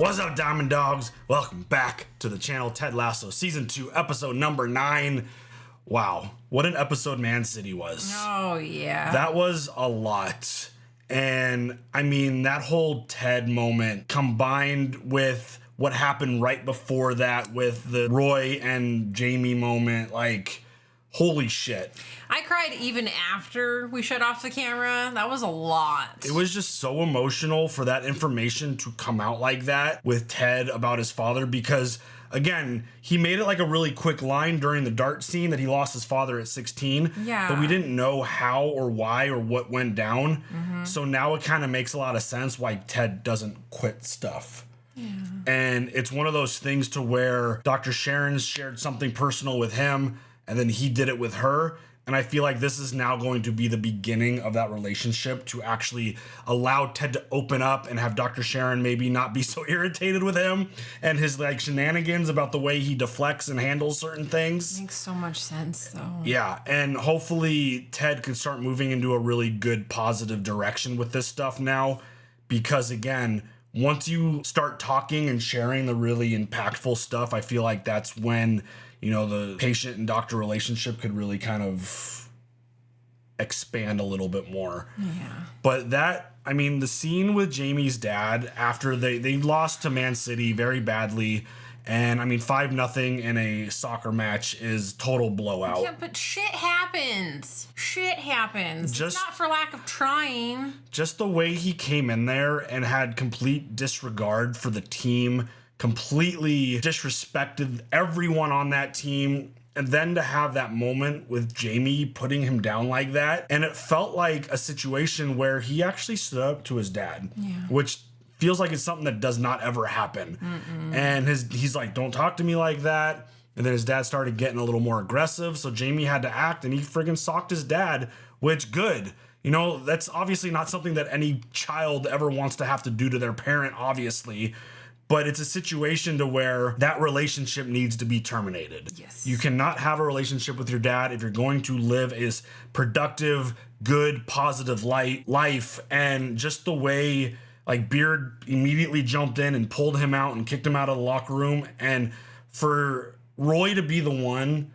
What's up, Diamond Dogs? Welcome back to the channel. Ted Lasso, Season 2, Episode number 9. Wow, what an episode Man City was. Oh, yeah. That was a lot. And, I mean, that whole Ted moment combined with what happened right before that with the Roy and Jamie moment, like, holy shit. I cried even after we shut off the camera. That was a lot. It was just so emotional for that information to come out like that with Ted about his father because, again, he made it like a really quick line during the dart scene that he lost his father at 16. Yeah. But we didn't know how or why or what went down. Mm-hmm. So now it kind of makes a lot of sense why Ted doesn't quit stuff. Yeah. And it's one of those things to where Dr. Sharon shared something personal with him and then he did it with her. And I feel like this is now going to be the beginning of that relationship to actually allow Ted to open up and have Dr. Sharon maybe not be so irritated with him and his like shenanigans about the way he deflects and handles certain things. Makes so much sense though. Yeah, and hopefully Ted can start moving into a really good positive direction with this stuff now because again, once you start talking and sharing the really impactful stuff, I feel like that's when the patient and doctor relationship could really kind of expand a little bit more. Yeah. But the scene with Jamie's dad after they lost to Man City very badly. And 5-0 in a soccer match is total blowout. Yeah, but shit happens. It's not for lack of trying. Just the way he came in there and had complete disregard for the team, completely disrespected everyone on that team, and then to have that moment with Jamie putting him down like that, and it felt like a situation where he actually stood up to his dad, which feels like it's something that does not ever happen. Mm-mm. And he's like, don't talk to me like that. And then his dad started getting a little more aggressive, so Jamie had to act, and he friggin' socked his dad, which good. That's obviously not something that any child ever wants to have to do to their parent, obviously. But it's a situation to where that relationship needs to be terminated. Yes. You cannot have a relationship with your dad if you're going to live a productive, good, positive life. And just the way Beard immediately jumped in and pulled him out and kicked him out of the locker room. And for Roy to be the one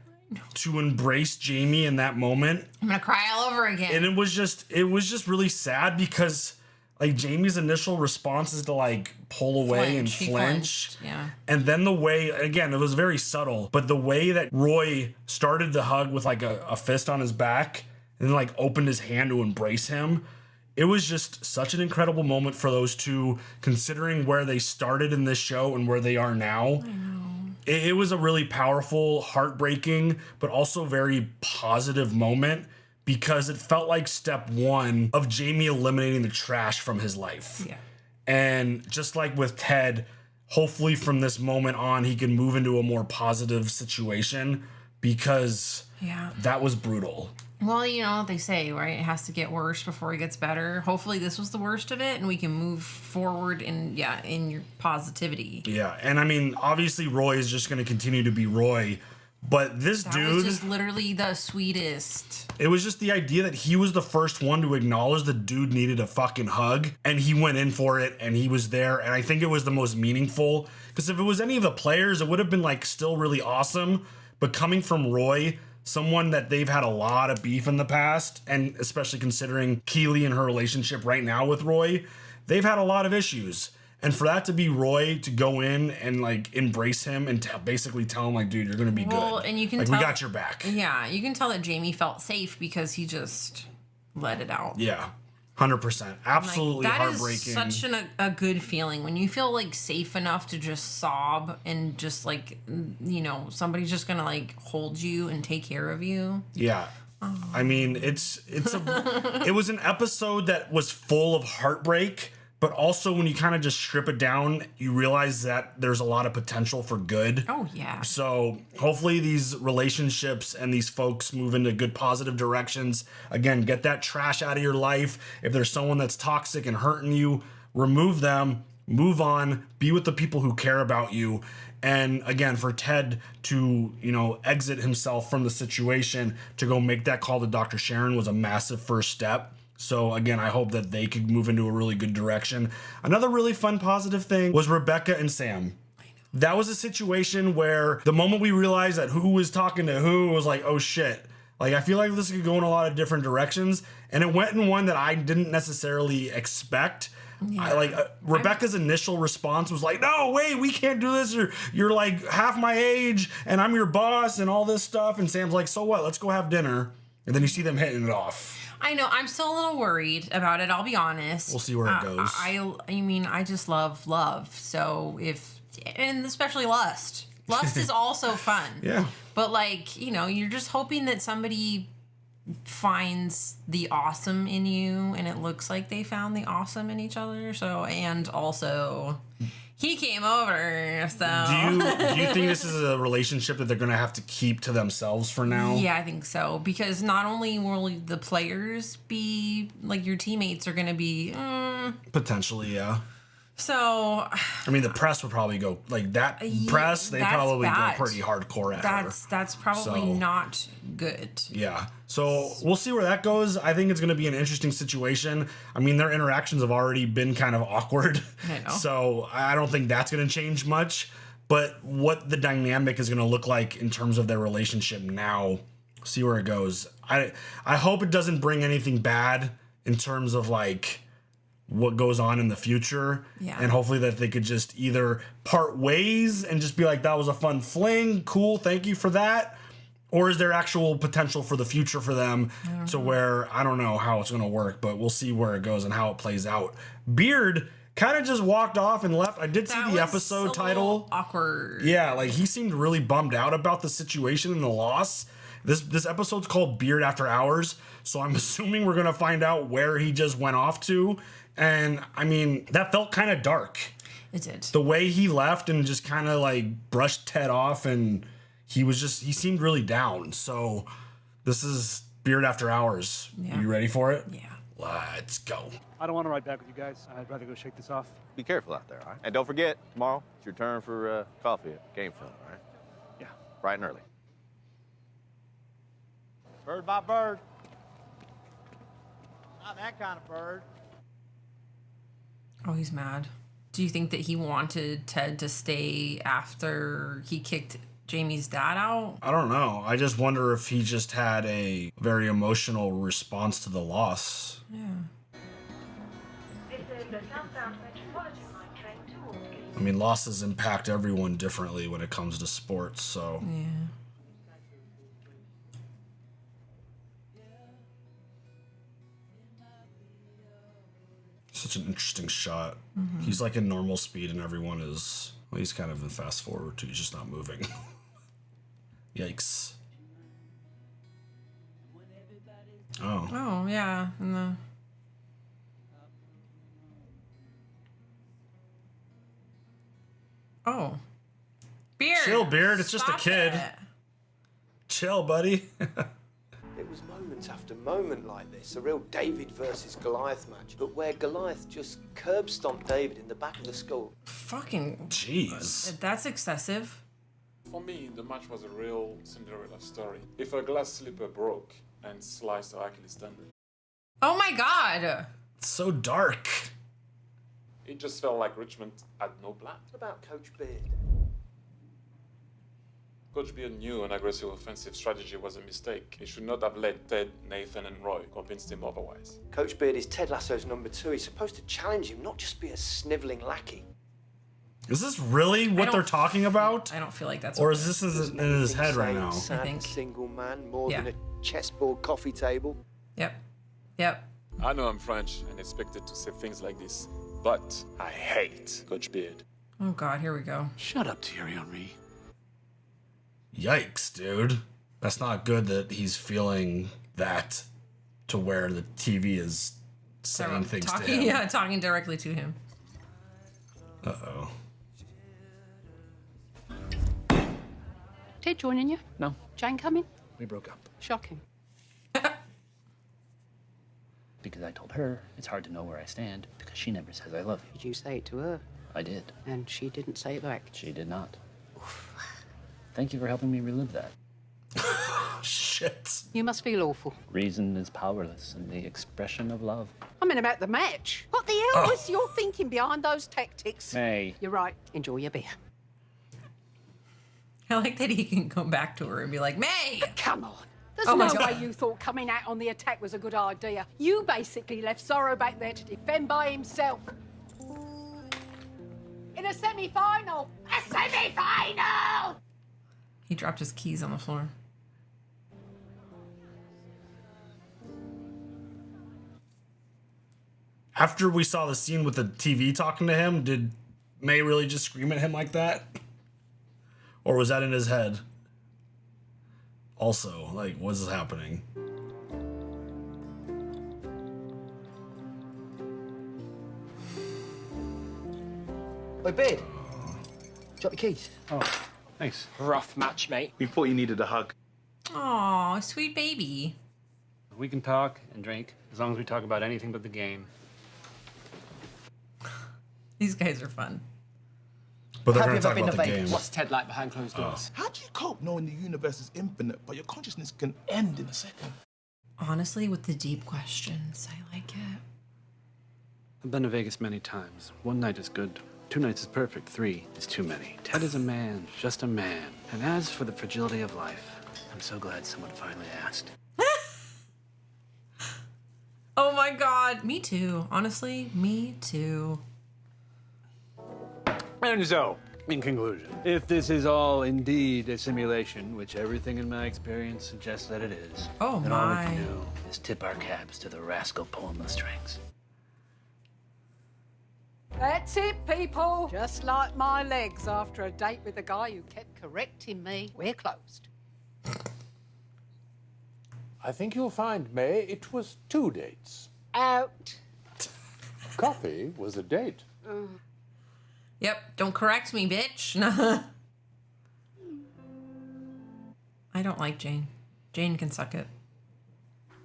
to embrace Jamie in that moment. I'm going to cry all over again. And it was just really sad because Jamie's initial response is to pull away and flinch. Yeah. And then the way, again, it was very subtle, but the way that Roy started the hug with a fist on his back and then opened his hand to embrace him, it was just such an incredible moment for those two, considering where they started in this show and where they are now. I know. It was a really powerful, heartbreaking, but also very positive moment. Because it felt like step one of Jamie eliminating the trash from his life. Yeah. And just like with Ted, hopefully from this moment on, he can move into a more positive situation because that was brutal. Well, they say, right? It has to get worse before it gets better. Hopefully this was the worst of it and we can move forward in your positivity. Yeah. And obviously Roy is just going to continue to be Roy. But this dude was just literally the sweetest. It was just the idea that he was the first one to acknowledge the dude needed a fucking hug, and he went in for it, and he was there, and I think it was the most meaningful. Because if it was any of the players, it would have been still really awesome. But coming from Roy, someone that they've had a lot of beef in the past, and especially considering Keely and her relationship right now with Roy, they've had a lot of issues. And for that to be Roy to go in and embrace him and basically tell him dude, you're gonna be good. And you can tell, we got your back. Yeah, you can tell that Jamie felt safe because he just let it out. Yeah, 100%, absolutely heartbreaking. That is such a good feeling when you feel somebody enough to just sob and just somebody's just gonna hold you and take care of you. Yeah. Oh. It was an episode that was full of heartbreak. But also when you kind of just strip it down, you realize that there's a lot of potential for good. Oh, yeah. So hopefully these relationships and these folks move into good positive directions. Again, get that trash out of your life. If there's someone that's toxic and hurting you, remove them, move on, be with the people who care about you. And again, for Ted to, exit himself from the situation to go make that call to Dr. Sharon was a massive first step. So again, I hope that they could move into a really good direction. Another really fun positive thing was Rebecca and Sam. That was a situation where the moment we realized that who was talking to who was like, oh shit. Like, I feel like this could go in a lot of different directions. And it went in one that I didn't necessarily expect. Yeah. Rebecca's initial response was like, no, wait, we can't do this. You're like half my age and I'm your boss and all this stuff. And Sam's like, so what? Let's go have dinner. And then you see them hitting it off. I know. I'm still a little worried about it. I'll be honest. We'll see where it goes. I mean, I just love love. So and especially lust. Lust is also fun. Yeah. But like, you're just hoping that somebody finds the awesome in you, and it looks like they found the awesome in each other. So, and also he came over. So do you think this is a relationship that they're going to have to keep to themselves for now? Yeah, I think so. Because not only will the players be like, your teammates are going to be potentially, yeah. So, I mean, the press would probably go like that. Press, they probably go pretty hardcore at her. That's probably not good. Yeah. So we'll see where that goes. I think it's going to be an interesting situation. I mean, their interactions have already been kind of awkward. I know. So I don't think that's going to change much. But what the dynamic is going to look like in terms of their relationship now, see where it goes. I hope it doesn't bring anything bad in terms of like what goes on in the future. Yeah. And hopefully that they could just either part ways and just be like, that was a fun fling, cool, thank you for that. Or is there actual potential for the future for them to where, I don't know how it's going to work, but we'll see where it goes and how it plays out. Beard kind of just walked off and left. I did see the episode title. Awkward. Yeah, like he seemed really bummed out about the situation and the loss. This episode's called Beard After Hours, so I'm assuming we're going to find out where he just went off to. And I mean, that felt kind of dark. It did. The way he left and just kind of like brushed Ted off, and he seemed really down. So this is Beard After Hours. Yeah. You ready for it? Yeah. Let's go. I don't want to ride back with you guys. I'd rather go shake this off. Be careful out there, all right? And don't forget, tomorrow, it's your turn for coffee at Game Film, all right? Yeah. Bright and early. Bird by bird. Not that kind of bird. Oh, he's mad. Do you think that he wanted Ted to stay after he kicked Jamie's dad out? I don't know. I just wonder if he just had a very emotional response to the loss. Yeah. I mean, losses impact everyone differently when it comes to sports, so. Yeah. Such an interesting shot. Mm-hmm. He's like in normal speed and everyone is, well, he's kind of in fast forward too. He's just not moving. Yikes. Oh. Oh, yeah. Oh. Beard. Chill, Beard. It's just a kid. It. Chill, buddy. It was moment after moment like this, a real David versus Goliath match, but where Goliath just curb stomped David in the back of the skull. Fucking. Jeez. That's excessive. For me, the match was a real Cinderella story. If a glass slipper broke and sliced her Achilles tendon. Oh my god. It's so dark. It just felt like Richmond had no plan. What about Coach Beard? Coach Beard knew an aggressive offensive strategy was a mistake. He should not have let Ted, Nathan, and Roy convince him otherwise. Coach Beard is Ted Lasso's number 2. He's supposed to challenge him, not just be a sniveling lackey. Is this really what they're talking about? I don't feel like that's. Or is this in his head right now? Sad I think. single man, more Yeah. than a chessboard coffee table. Yep. I know I'm French and expected to say things like this, but I hate Coach Beard. Oh god, here we go. Shut up, Thierry Henry. Yikes, dude. That's not good that he's feeling that to where the TV is saying things to him. Yeah, talking directly to him. Uh-oh. Ted joining you? No, Jane coming? we broke up. Shocking. Because I told her it's hard to know where I stand because she never says I love you. Did you say it to her? I did. And she didn't say it back? She did not. Thank you for helping me relive that. Shit. You must feel awful. Reason is powerless in the expression of love. I mean about the match. What the hell was your thinking behind those tactics? Hey. You're right. Enjoy your beer. I like that he can come back to her and be like, May! Come on. There's Oh my no God. way you thought coming out on the attack was a good idea. You basically left Zorro back there to defend by himself. In a semi-final! A semi-final! He dropped his keys on the floor. After we saw the scene with the TV talking to him, did May really just scream at him like that? Or was that in his head? Also, like, what's happening? Oi, Beard. Drop your keys. Oh, thanks. Rough match, mate. We thought you needed a hug. Aw, sweet baby. We can talk and drink as long as we talk about anything but the game. These guys are fun. But they're Have going you to ever talk been to about the Vegas? game. What's Ted like behind closed doors? How do you cope knowing the universe is infinite, but your consciousness can end in a second? Honestly, with the deep questions, I like it. I've been to Vegas many times. One night is good. 2 nights is perfect. 3 is too many. Ted is a man, just a man. And as for the fragility of life, I'm so glad someone finally asked. Oh my God, me too. Honestly, me too. And so, in conclusion, if this is all indeed a simulation, which everything in my experience suggests that it is, Oh then all we my. can do is tip our caps to the rascal pulling the strings. That's it, people. Just like my legs after a date with the guy who kept correcting me. We're closed. I think you'll find, May, it was 2 dates. Out. Coffee was a date. Yep, don't correct me, bitch. I don't like Jane. Jane can suck it.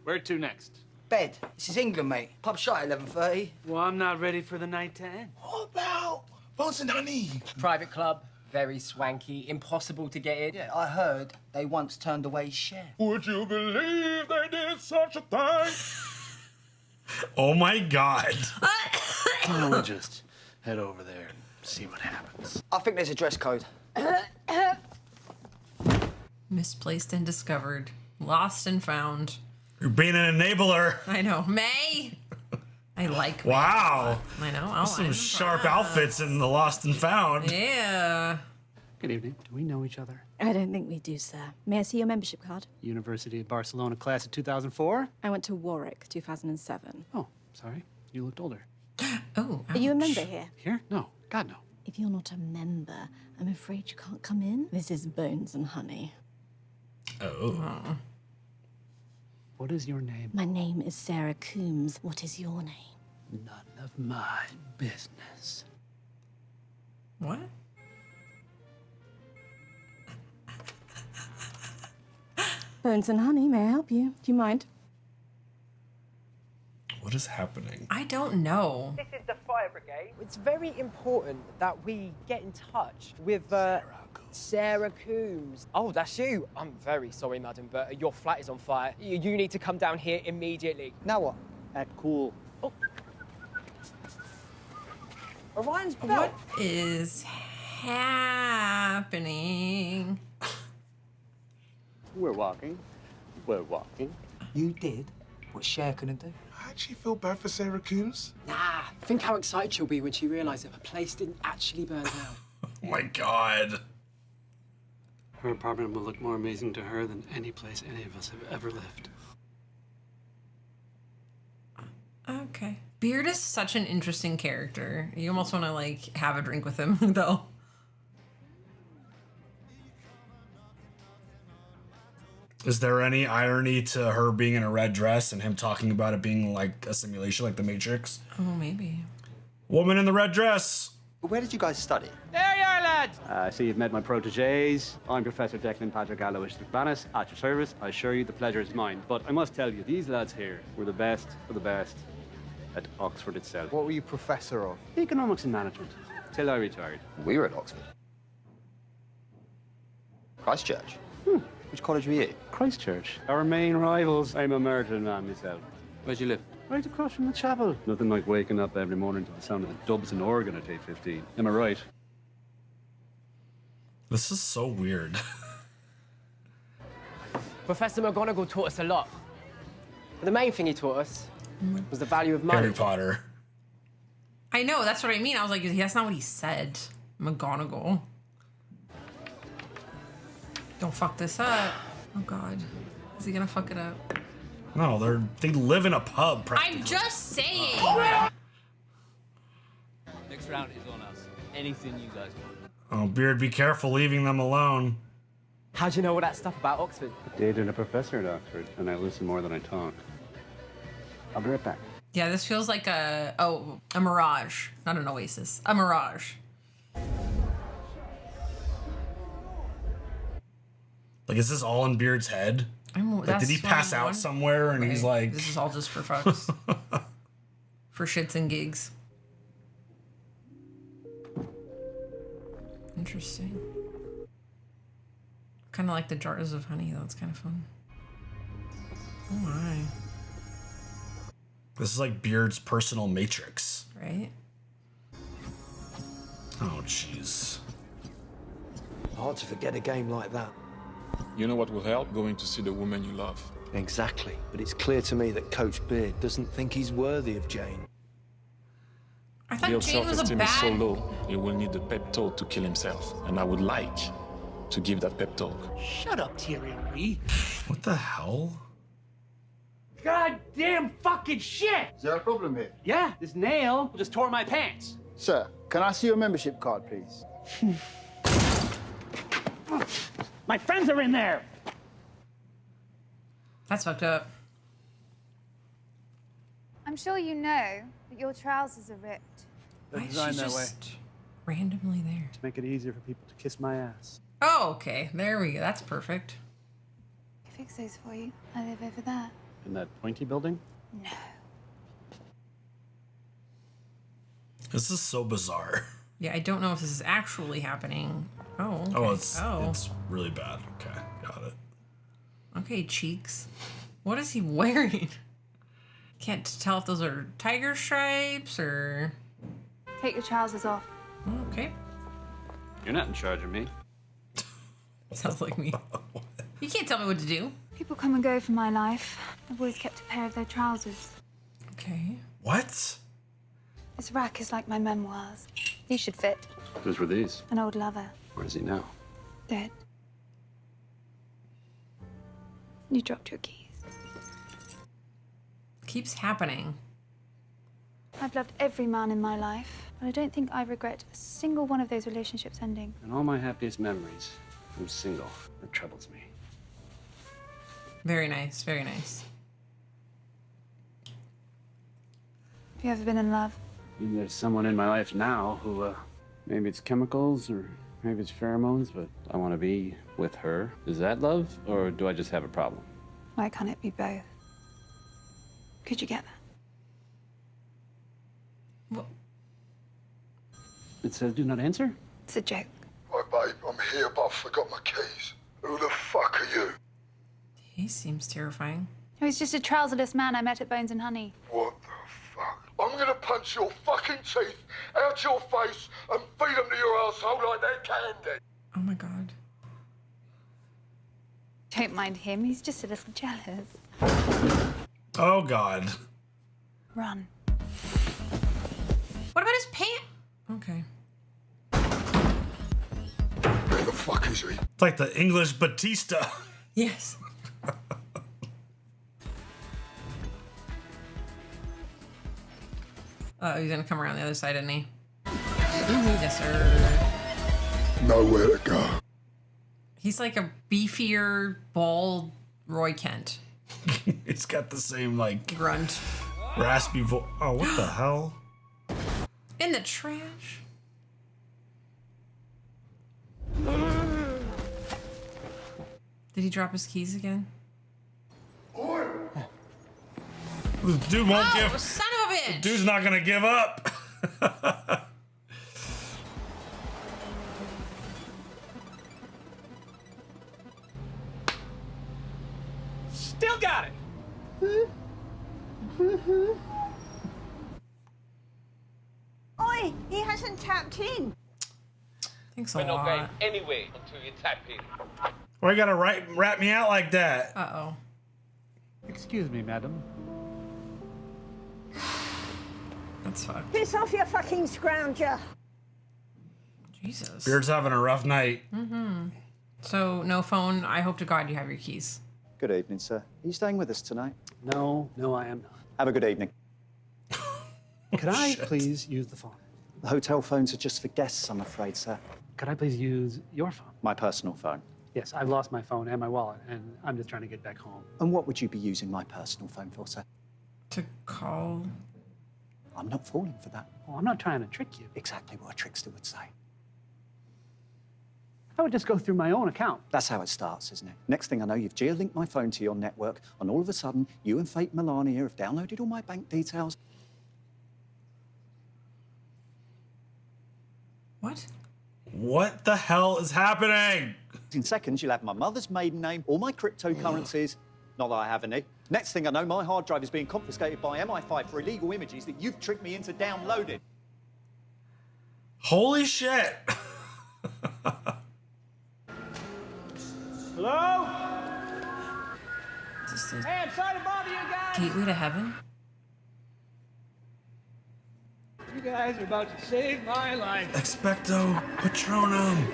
Where to next? Bed. This is England, mate. Pub shut at 11:30. Well, I'm not ready for the night to end. What about Bones and Honey? Private club. Very swanky. Impossible to get in. Yeah, I heard they once turned away Cher. Would you believe they did such a thing? Oh my God. Why don't we just head over there and see what happens? I think there's a dress code. Misplaced and discovered. Lost and found. You're being an enabler. I know. May! I like May. Wow. I know. Oh, Some I'm sharp impressed. outfits in the Lost and Found. Yeah. Good evening. Do we know each other? I don't think we do, sir. May I see your membership card? University of Barcelona class of 2004? I went to Warwick, 2007. Oh, sorry. You looked older. Oh, Are you a ouch. member here? Here? No. God, no. If you're not a member, I'm afraid you can't come in. This is Bones and Honey. Oh. What is your name? My name is Sarah Coombs. What is your name? None of my business. What? Bones and Honey, may I help you? Do you mind? What is happening? I don't know. This is the fire brigade. It's very important that we get in touch with Sarah Coombs. Oh, that's you. I'm very sorry, madam, but your flat is on fire. You need to come down here immediately. Now what? Act cool. Oh. Orion's belt. What is happening? We're walking. We're walking. You did what Cher couldn't do. I actually feel bad for Sarah Coombs. Nah, think how excited she'll be when she realises that her place didn't actually burn down. Oh my God. Her apartment will look more amazing to her than any place any of us have ever lived. Okay. Beard is such an interesting character. You almost want to, like, have a drink with him, though. Is there any irony to her being in a red dress and him talking about it being like a simulation, like The Matrix? Oh, maybe. Woman in the red dress. Where did you guys study? There you are, lads! I see you've met my proteges. I'm Professor Declan Patrick Alois McManus, at your service. I assure you the pleasure is mine. But I must tell you, these lads here were the best of the best at Oxford itself. What were you professor of? Economics and management, till I retired. We were at Oxford. Christchurch. Which college were you? Christchurch. Our main rivals. I'm a Merton man myself. Where'd you live? Right across from the chapel. Nothing like waking up every morning to the sound of the dubs and organ at 8:15. Am I right? This is so weird. Professor McGonagall taught us a lot. But the main thing he taught us was the value of money. Harry Potter. I know, that's what I mean. I was like, that's not what he said. McGonagall. Don't fuck this up. Oh God. Is he gonna fuck it up? No, they live in a pub. I'm just saying. Next round is on us. Anything you guys want. Oh, Beard, be careful leaving them alone. How'd you know all that stuff about Oxford? I dated a professor at Oxford, and I listen more than I talk. I'll be right back. Yeah, this feels like a mirage, not an oasis. A mirage. Like, is this all in Beard's head? Like, did he pass out somewhere and he's like... This is all just for fucks. For shits and gigs. Interesting. Kind of like the jars of honey, though. It's kind of fun. Oh my. This is like Beard's personal matrix. Right? Oh, jeez. Hard to forget a game like that. You know what will help? Going to see the woman you love. Exactly. But it's clear to me that Coach Beard doesn't think he's worthy of Jane. I thought Your Jane was a self-esteem is so bad... low, he will need a pep talk to kill himself. And I would like to give that pep talk. Shut up, Thierry. What the hell? Goddamn fucking shit! Is there a problem here? Yeah, this nail just tore my pants. Sir, can I see your membership card, please? My friends are in there. That's fucked up. I'm sure you know that your trousers are ripped. They're Why is designed she that way just randomly there? to make it easier for people to kiss my ass. Oh, okay. There we go. That's perfect. I fix those for you. I live over there. In that pointy building? No. This is so bizarre. Yeah, I don't know if this is actually happening. Oh, okay. Oh, it's really bad. Okay, got it. Okay, cheeks. What is he wearing? Can't tell if those are tiger stripes or... Take your trousers off. Okay. You're not in charge of me. Sounds like me. You can't tell me what to do. People come and go from my life. I've always kept a pair of their trousers. Okay. What? This rack is like my memoirs. These should fit. Whose were these? An old lover. Where is he now? Dead. You dropped your keys. Keeps happening. I've loved every man in my life, but I don't think I regret a single one of those relationships ending. And all my happiest memories, I'm single. That troubles me. Very nice, very nice. Have you ever been in love? I mean, there's someone in my life now who, maybe it's chemicals or maybe it's pheromones, but I want to be with her. Is that love, or do I just have a problem? Why can't it be both? Could you get that? What? It says do not answer? It's a joke. Right, babe, I'm here, but I've forgot my keys. Who the fuck are you? He seems terrifying. Oh, he's just a trouserless man I met at Bones and Honey. What the fuck? I'm gonna punch your fucking teeth out your face and feed them to your asshole like they're candy. Oh my God. Don't mind him, he's just a little jealous. Oh God. Run. What about his pants? Okay. Where the fuck is he? It's like the English Batista. Yes. Oh, he's gonna come around the other side, isn't he? Yes, sir. Nowhere to go. He's like a beefier, bald Roy Kent. It's got the same, like, grunt, raspy voice. Oh, what the hell? In the trash. Did he drop his keys again? The dude won't give. Son of a bitch! The dude's not gonna give up. Still got it. Oi, he hasn't tapped in. Thanks a We're not lot. going anywhere until you tap in. Why you gotta rat me out like that? Uh-oh. Excuse me, madam. That's fucked. Piss off, you fucking scrounger. Jesus. Beard's having a rough night. Mm-hmm. So, no phone. I hope to God you have your keys. Good evening, sir. Are you staying with us tonight? No, I am not. Have a good evening. Could I please use the phone? The hotel phones are just for guests, I'm afraid, sir. Could I please use your phone? My personal phone. Yes, I've lost my phone and my wallet, and I'm just trying to get back home. And what would you be using my personal phone for, sir? To call? I'm not falling for that. Well, I'm not trying to trick you. Exactly what a trickster would say. I would just go through my own account. That's how it starts, isn't it? Next thing I know, you've geo-linked my phone to your network, and all of a sudden, you and fake Melania have downloaded all my bank details. What? What the hell is happening? In seconds, you'll have my mother's maiden name, all my cryptocurrencies. Not that I have any. Next thing I know, my hard drive is being confiscated by MI5 for illegal images that you've tricked me into downloading. Holy shit. Hello? Is this the Hey, I'm sorry to bother you guys. gateway to heaven? You guys are about to save my life. Expecto Patronum.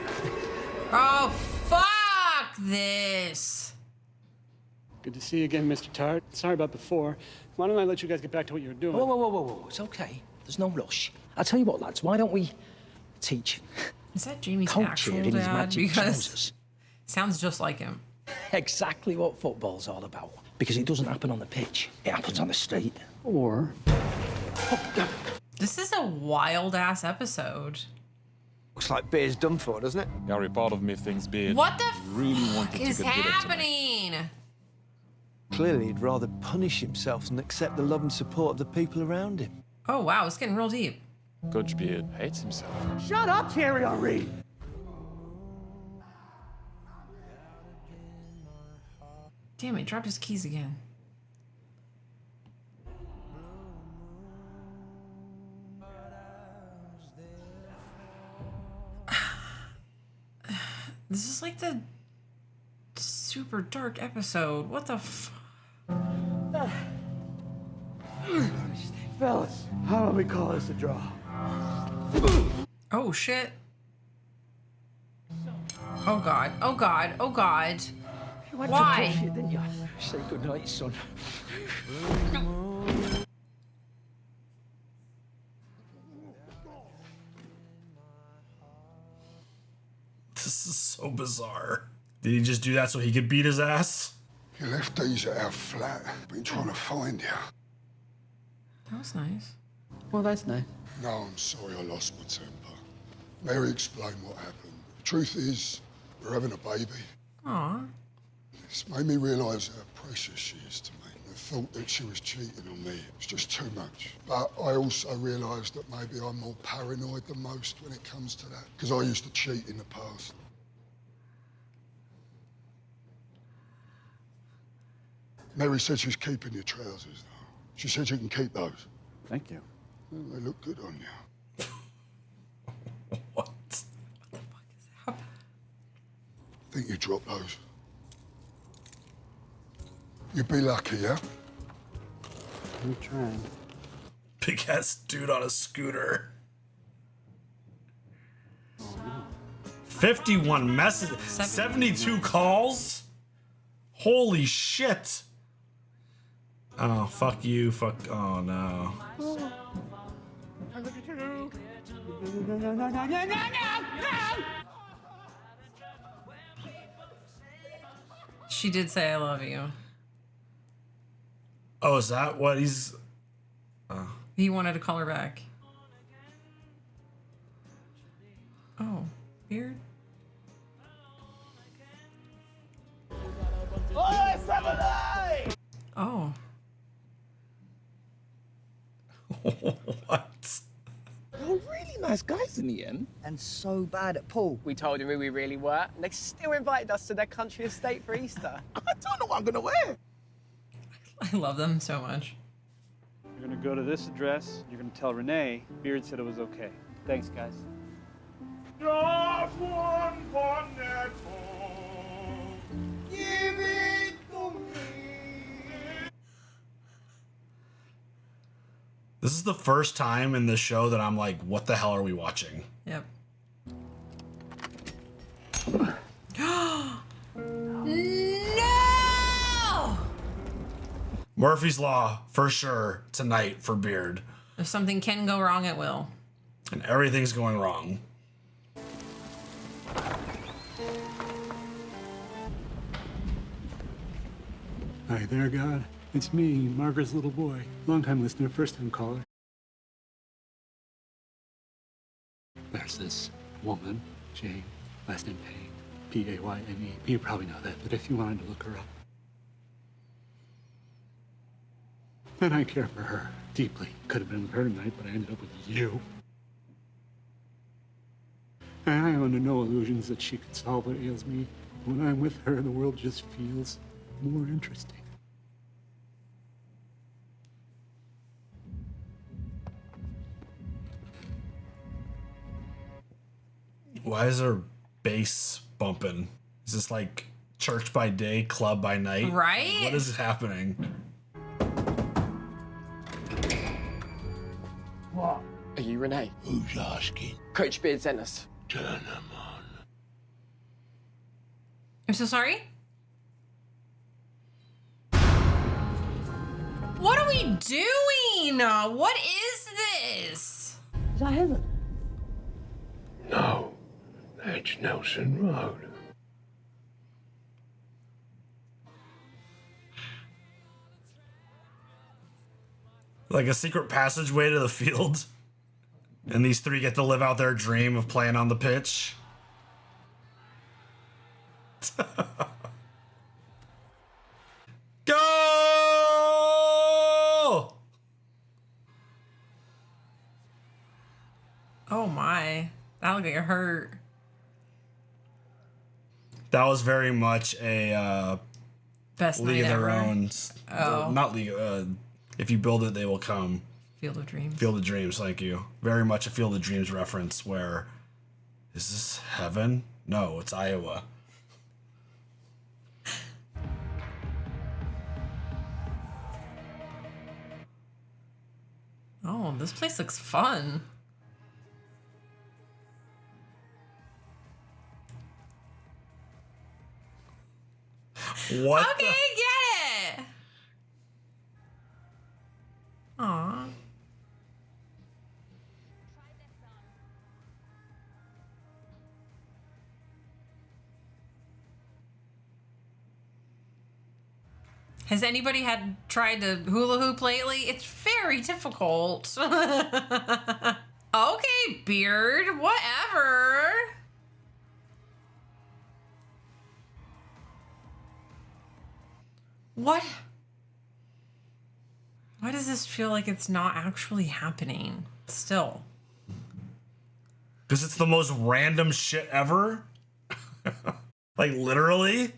Oh, fuck this. Good to see you again, Mr. Tart. Sorry about before. Why don't I let you guys get back to what you were doing? Whoa. It's okay. There's no rush. I'll tell you what, lads. Why don't we teach Is that Jamie's culture actual in his dad? magic Because trousers sounds just like him. exactly what football's all about? Because it doesn't happen on the pitch. It happens on the street. Or... This is a wild-ass episode. Looks like Beard's done for, doesn't it? Gary, part of me thinks Beard What the really wanted fuck to is get rid of Timmy. happening? Clearly, he'd rather punish himself than accept the love and support of the people around him. Oh, wow. It's getting real deep. Coach Beard hates himself. Shut up, Thierry Henry. Damn it. Dropped his keys again. This is like the super dark episode. What the f... Fellas, how about we call this a draw? Oh, shit. Oh, God. Oh, God. Oh, God. You went Why? to bullshit, didn't you? Say goodnight, son. This is so bizarre. Did he just do that so he could beat his ass? You left these at our flat. Been trying to find you. That was nice. Well, that's nice. No, I'm sorry I lost my temper. Mary explained what happened. The truth is, we're having a baby. Aw. It's made me realise how precious she is to me. The thought that she was cheating on me was just too much. But I also realised that maybe I'm more paranoid than most when it comes to that. Because I used to cheat in the past. Mary said she's keeping your trousers, though. She said you can keep those. Thank you. Well, they look good on you. What? Think you dropped those? You'd be lucky, yeah? I'm trying. Big ass dude on a scooter. 51 messages, 72 calls. Holy shit. Oh, fuck you, fuck. Oh no. She did say I love you. Oh, is that what he's. He wanted to call her back. Oh, Beard? Oh. What? They're really nice guys in the end. And so bad at pool. We told them who we really were, and they still invited us to their country estate for Easter. I don't know what I'm gonna wear. I love them so much. You're gonna go to this address. You're gonna tell Renee Beard said it was okay. Thanks, guys. Just one cornetto. Give it to me. This is the first time in this show that I'm like, what the hell are we watching? Yep. No! Murphy's Law, for sure, tonight for Beard. If something can go wrong, it will. And everything's going wrong. Hi there, God. It's me, Margaret's little boy. Long-time listener, first-time caller. There's this woman, Jane, last name Payne, P-A-Y-N-E. You probably know that, but if you wanted to look her up. And I care for her deeply. Could have been with her tonight, but I ended up with you. And I am under no illusions that she could solve what ails me. When I'm with her, the world just feels more interesting. Why is there bass bumping? Is this like church by day, club by night? Right? What is happening? What? Are you Renee? Who's asking? Coach Beard sent us. Turn them on. I'm so sorry. What are we doing? What is this? Is that heaven? No, that's Nelson Road. Like a secret passageway to the field? And these three get to live out their dream of playing on the pitch? Go! Oh my. That looked like it hurt. That was very much a Best League of night Their ever. Own. Oh. Not League. If you build it, they will come. Field of Dreams. Field of Dreams, thank you. Very much a Field of Dreams reference where, is this heaven? No, it's Iowa. Oh, this place looks fun. What? Okay, get it. Aw. Has anybody had tried to hula hoop lately? It's very difficult. Okay, Beard, whatever. What? Why does this feel like it's not actually happening still? Because it's the most random shit ever. Like, literally.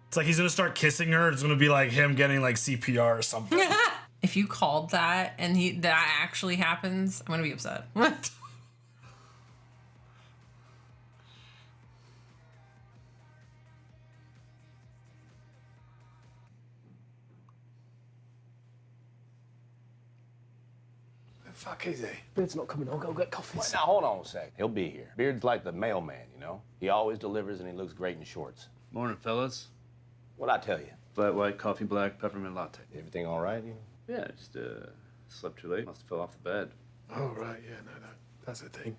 It's like he's going to start kissing her. It's going to be like him getting like CPR or something. If you called that and that actually happens, I'm going to be upset. The fuck is he? Beard's not coming. I'll go get coffee. Wait, now, hold on a sec. He'll be here. Beard's like the mailman, you know? He always delivers and he looks great in shorts. Morning, fellas. What'd I tell you? Flat white, coffee black, peppermint latte. Everything all right, you? Yeah, just slept too late. Must have fell off the bed. Oh, right, yeah, no, that's a thing.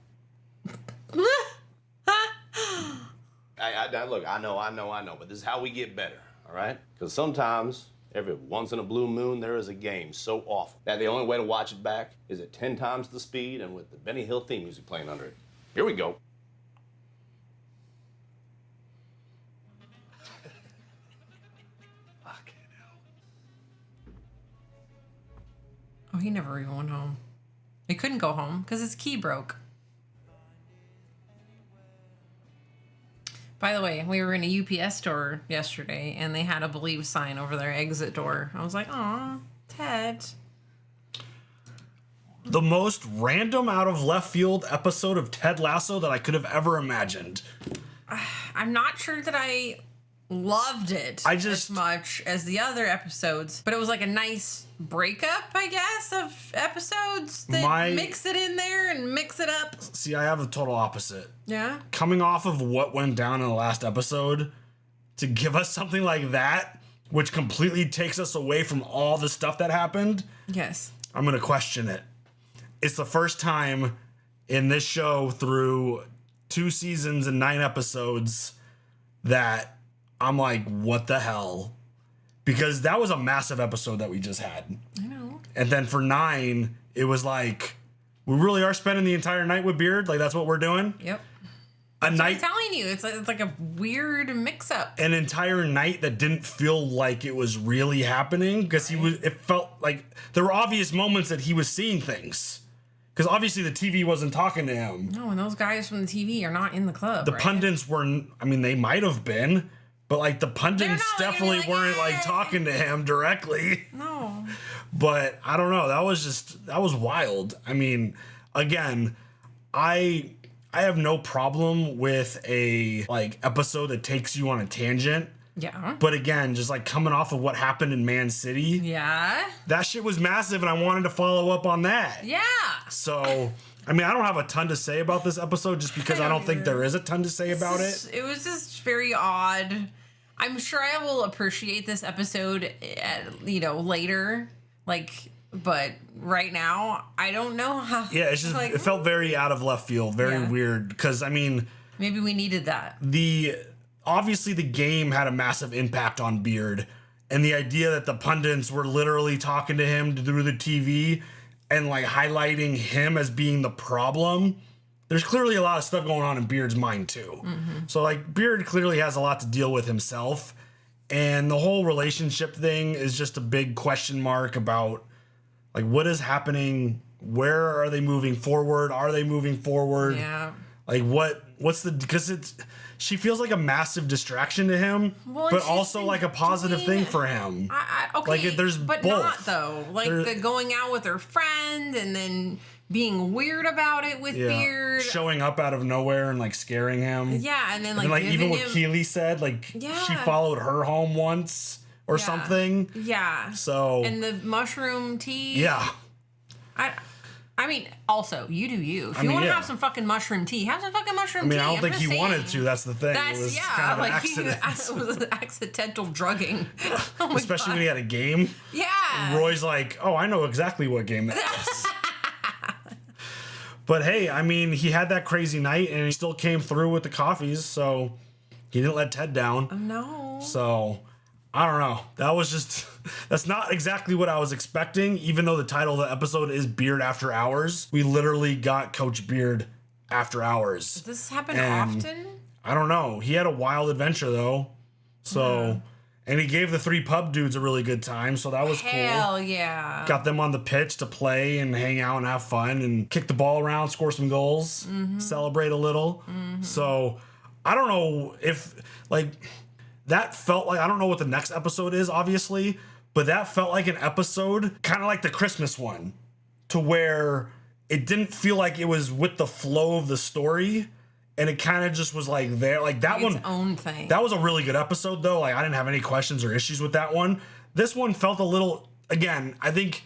Look, I know, but this is how we get better, all right? Because sometimes, every once in a blue moon, there is a game so awful that the only way to watch it back is at 10 times the speed and with the Benny Hill theme music playing under it. Here we go. Oh, he never even went home. He couldn't go home because his key broke. By the way, we were in a UPS store yesterday, and they had a Believe sign over their exit door. I was like, aw, Ted. The most random out of left field episode of Ted Lasso that I could have ever imagined. I'm not sure that I loved it as much as the other episodes, but it was like a nice breakup, I guess, of episodes that mix it in there and mix it up. See, I have the total opposite. Yeah? Coming off of what went down in the last episode, to give us something like that, which completely takes us away from all the stuff that happened, yes, I'm going to question it. It's the first time in this show through 2 seasons and 9 episodes that I'm like, what the hell? Because that was a massive episode that we just had. I know. And then for 9, it was like, we really are spending the entire night with Beard? Like, that's what we're doing? Yep. I'm telling you, it's like a weird mix-up. An entire night that didn't feel like it was really happening, because it felt like there were obvious moments that he was seeing things. Because obviously the TV wasn't talking to him. No, and those guys from the TV are not in the club. The pundits weren't, I mean, they might have been, but like the pundits definitely weren't like talking to him directly. No. But I don't know. That was wild. I mean, again, I have no problem with a like episode that takes you on a tangent. Yeah. But again, just like coming off of what happened in Man City. Yeah. That shit was massive, and I wanted to follow up on that. Yeah. So, I mean, I don't have a ton to say about this episode just because I don't think there is a ton to say about it. It was just very odd. I'm sure I will appreciate this episode, later. But right now, I don't know how. Yeah, it's just, it felt very out of left field, very weird. Because, I mean, maybe we needed that. Obviously, the game had a massive impact on Beard. And the idea that the pundits were literally talking to him through the TV and like highlighting him as being the problem. There's clearly a lot of stuff going on in Beard's mind too. Mm-hmm. So like Beard clearly has a lot to deal with himself. And the whole relationship thing is just a big question mark about like what is happening? Where are they moving forward? Are they moving forward? Yeah. Like because she feels like a massive distraction to him, but also like a positive thing for him. Okay, like there's but both. Not though. Like the going out with her friend and then being weird about it with Beard, showing up out of nowhere and like scaring him. Yeah, and then like even what Keely said, like she followed her home once or something. Yeah. So and the mushroom tea. Yeah. I mean, also, you do you. If you want to have some fucking mushroom tea, have some fucking mushroom tea. I don't think he wanted to. That's the thing. It was kind of an accident. It was an accidental drugging. Especially when he had a game. Yeah. And Roy's like, oh, I know exactly what game that is. But hey, I mean, he had that crazy night and he still came through with the coffees, so he didn't let Ted down. Oh, no. So I don't know. That's not exactly what I was expecting, even though the title of the episode is Beard After Hours. We literally got Coach Beard after hours. Does this happen often? I don't know. He had a wild adventure, though. So, and he gave the 3 pub dudes a really good time, so that was cool. Hell yeah. Got them on the pitch to play and hang out and have fun and kick the ball around, score some goals, celebrate a little. So, I don't know if, that felt like, I don't know what the next episode is, obviously, but that felt like an episode, kind of like the Christmas one, to where it didn't feel like it was with the flow of the story, and it kind of just was like there. Like that one, its own thing. That was a really good episode, though. Like I didn't have any questions or issues with that one. This one felt a little, again, I think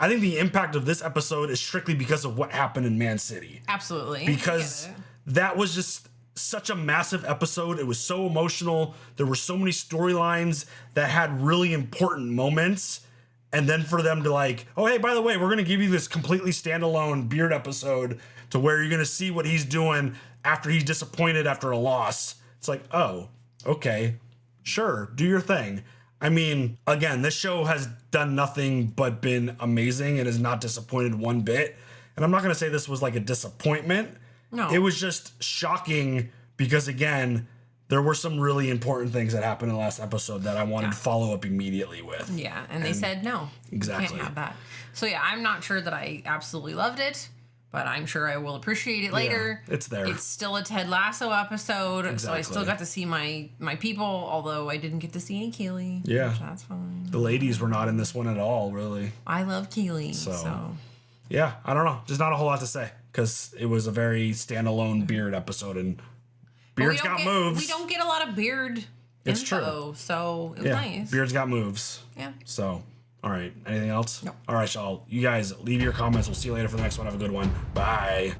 the impact of this episode is strictly because of what happened in Man City. Absolutely. Because that was just such a massive episode. It was so emotional. There were so many storylines that had really important moments. And then for them to like, oh, hey, by the way, we're going to give you this completely standalone Beard episode to where you're going to see what he's doing after he's disappointed after a loss. It's like, oh, okay, sure, do your thing. I mean, again, this show has done nothing but been amazing and has not disappointed one bit. And I'm not going to say this was like a disappointment. No. It was just shocking because, again, there were some really important things that happened in the last episode that I wanted to follow up immediately with. Yeah, and they said no. Exactly. You can't have that. So, yeah, I'm not sure that I absolutely loved it, But I'm sure I will appreciate it later. Yeah, it's there. It's still a Ted Lasso episode, Exactly. so I still got to see my people, although I didn't get to see any Keely. Yeah. Which that's fine. The ladies were not in this one at all, really. I love Keely, so. Yeah, I don't know. Just not a whole lot to say because it was a very standalone Beard episode, and Beard's got moves. We don't get a lot of Beard It's info, true. so it was nice. Beard's got moves. Yeah. So, all right. Anything else? No. All right, y'all. You guys leave your comments. We'll see you later for the next one. Have a good one. Bye.